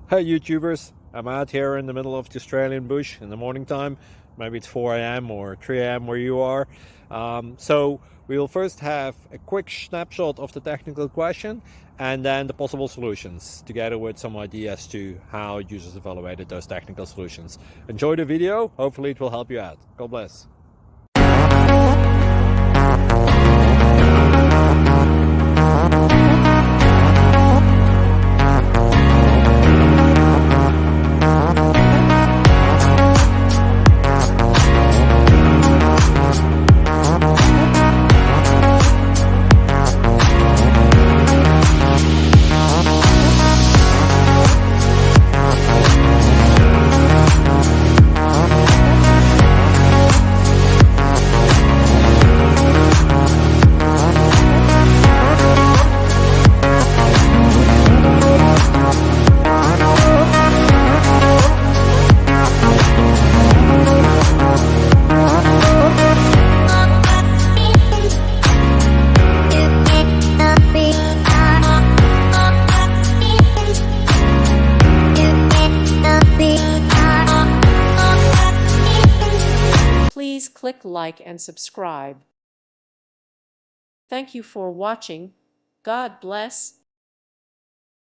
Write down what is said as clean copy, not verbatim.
Hey YouTubers, I'm out here in the middle of the Australian bush in the morning time. Maybe it's 4 a.m. or 3 a.m. where you are. So we'll first have a quick snapshot of the technical question and then the possible solutions, together with some ideas to how users evaluated those technical solutions. Enjoy the video, hopefully it will help you out. God bless. Please click like and subscribe. Thank you for watching. God bless.